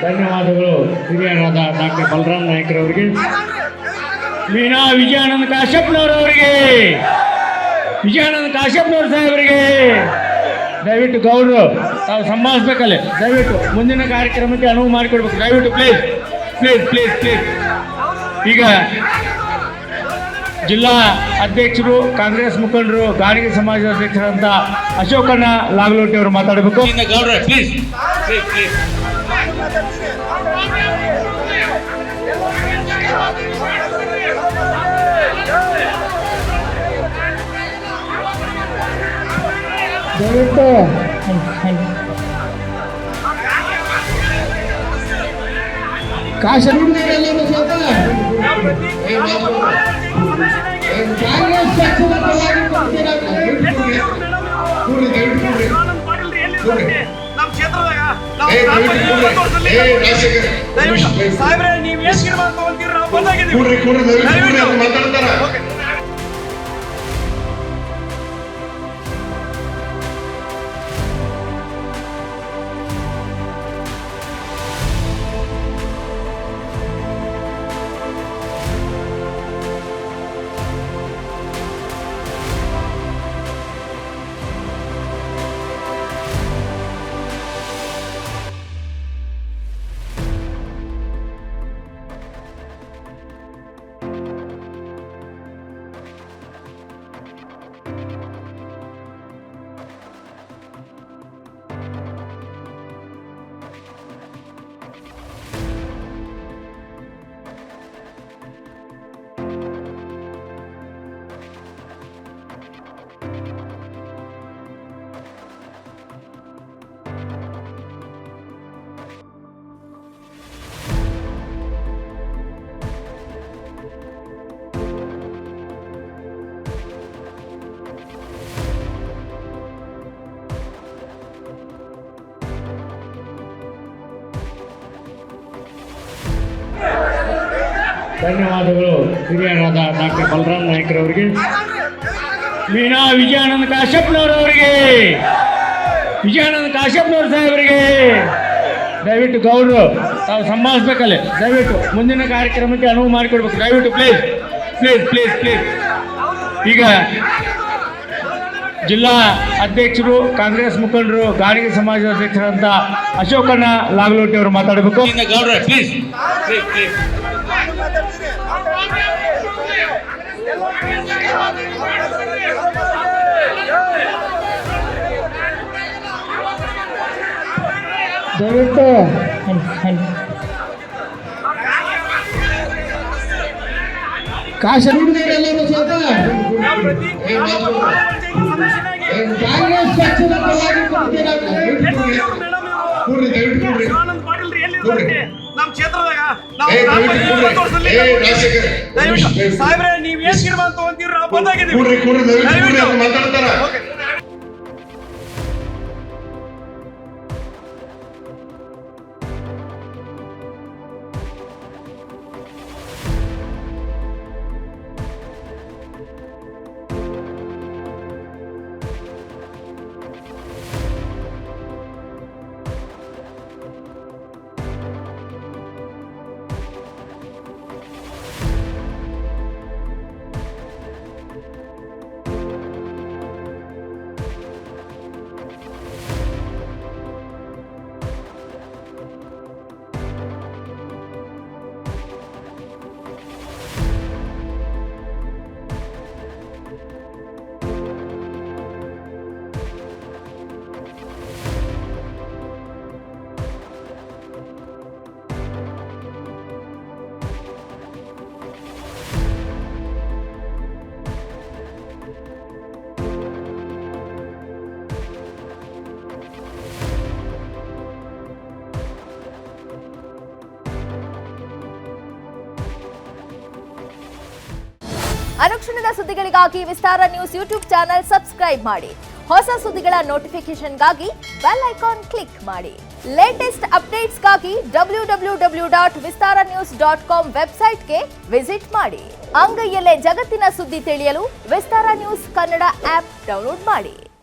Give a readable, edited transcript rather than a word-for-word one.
ಧನ್ಯವಾದಗಳು ಹಿರಿಯರಾದ ಡಾಕ್ಟರ್ ಬಲರಾಮ್ ನಾಯ್ಕರವರಿಗೆ, ಮೀನಾ ವಿಜಯಾನಂದ ಕಾಶ್ಯಪ್ನವರವರಿಗೆ, ವಿಜಯಾನಂದ ಕಾಶ್ಯಪ್ನವ್ರ ಸಾಹೇಬರಿಗೆ. ದಯವಿಟ್ಟು ಗೌರವ ತಾವು ಸಂಭಾಳಿಸ್ಬೇಕಲ್ಲೇ. ದಯವಿಟ್ಟು ಮುಂದಿನ ಕಾರ್ಯಕ್ರಮಕ್ಕೆ ಅನುವು ಮಾಡಿಕೊಡ್ಬೇಕು. ದಯವಿಟ್ಟು ಪ್ಲೀಸ್ ಪ್ಲೀಸ್ ಪ್ಲೀಸ್ ಪ್ಲೀಸ್. ಈಗ ಜಿಲ್ಲಾ ಅಧ್ಯಕ್ಷರು, ಕಾಂಗ್ರೆಸ್ ಮುಖಂಡರು, ಗಾಣಿಗೆ ಸಮಾಜದ ಅಧ್ಯಕ್ಷರಂತ ಅಶೋಕಣ್ಣ ಲಾಗಲೋಟಿ ಅವರು ಮಾತಾಡಬೇಕು. ಗೌಡ್ರೆ ಪ್ಲೀಸ್ ಪ್ಲೀಸ್ ಪ್ಲೀಸ್. ದಯವಿಟ್ಟು ಕಾಶ್ಮೀರದಲ್ಲೂ ಸ್ವಲ್ಪ ಕಾಂಗ್ರೆಸ್ ಪಕ್ಷದ ಸಾಹೇಬ್ರೆ ನೀವು ಏನ್ ತೀರ್ಮಾನ ತಗೊಂತೀರಿ? ನಾವು ಬಂದಾಗಿದ್ದೀವಿ. ಧನ್ಯವಾದಗಳು ಹಿರಿಯರಾದ ಡಾಕ್ಟರ್ ಬಲರಾಮ್ ನಾಯ್ಕರವರಿಗೆ, ಮೀನಾ ವಿಜಯಾನಂದ ಕಾಶ್ಯಪ್ನವರವರಿಗೆ, ವಿಜಯಾನಂದ ಕಾಶ್ಯಪ್ನವ್ರ ಸಾಹೇಬರಿಗೆ. ದಯವಿಟ್ಟು ಗೌರವ ತಾವು ಸಂಭಾಳಿಸ್ಬೇಕಲ್ಲೇ. ದಯವಿಟ್ಟು ಮುಂದಿನ ಕಾರ್ಯಕ್ರಮಕ್ಕೆ ಅನುವು ಮಾಡಿಕೊಡ್ಬೇಕು. ದಯವಿಟ್ಟು ಪ್ಲೀಸ್ ಪ್ಲೀಸ್ ಪ್ಲೀಸ್ ಪ್ಲೀಸ್. ಈಗ ಜಿಲ್ಲಾ ಅಧ್ಯಕ್ಷರು, ಕಾಂಗ್ರೆಸ್ ಮುಖಂಡರು, ಗಾಣಿಗೆ ಸಮಾಜದ ಅಧ್ಯಕ್ಷರಂತ ಅಶೋಕಣ್ಣ ಲಾಗಲೋಟಿ ಅವರು ಮಾತಾಡಬೇಕು. ಗೌಡ್ರೆ ಪ್ಲೀಸ್ ಪ್ಲೀಸ್ ಪ್ಲೀಸ್. ದಯವಿಟ್ಟು ಕಾಶ್ಮೀರದಲ್ಲೂ ಸ್ವಲ್ಪ ಕಾಂಗ್ರೆಸ್ ಪಕ್ಷದ ನಮ್ಮ ಕ್ಷೇತ್ರದಾಗ ಸಾಹೇಬ್ರೆ ನೀವು ಏನ್ ತೀರ್ಮಾನ ತಗೊಂತೀರಿ? ನಾವು ಬಂದಾಗಿದ್ದೀವಿ. ಅನುಕ್ಷಣದ ಸುದ್ದಿಗಳಿಗಾಗಿ ವಿಸ್ತಾರ ನ್ಯೂಸ್ ಯೂಟ್ಯೂಬ್ ಚಾನೆಲ್ ಸಬ್ಸ್ಕ್ರೈಬ್ ಮಾಡಿ. ಹೊಸ ಸುದ್ದಿಗಳ ನೋಟಿಫಿಕೇಶನ್ಗಾಗಿ ಬೆಲ್ ಐಕಾನ್ ಕ್ಲಿಕ್ ಮಾಡಿ. ಲೇಟೆಸ್ಟ್ ಅಪ್ಡೇಟ್ಸ್ಗಾಗಿ www.vistaranews.com ವೆಬ್ಸೈಟ್ಗೆ ವಿಸಿಟ್ ಮಾಡಿ. ಅಂಗೈಯಲ್ಲೇ ಜಗತ್ತಿನ ಸುದ್ದಿ ತಿಳಿಯಲು ವಿಸ್ತಾರ ನ್ಯೂಸ್ ಕನ್ನಡ ಆಪ್ ಡೌನ್ಲೋಡ್ ಮಾಡಿ.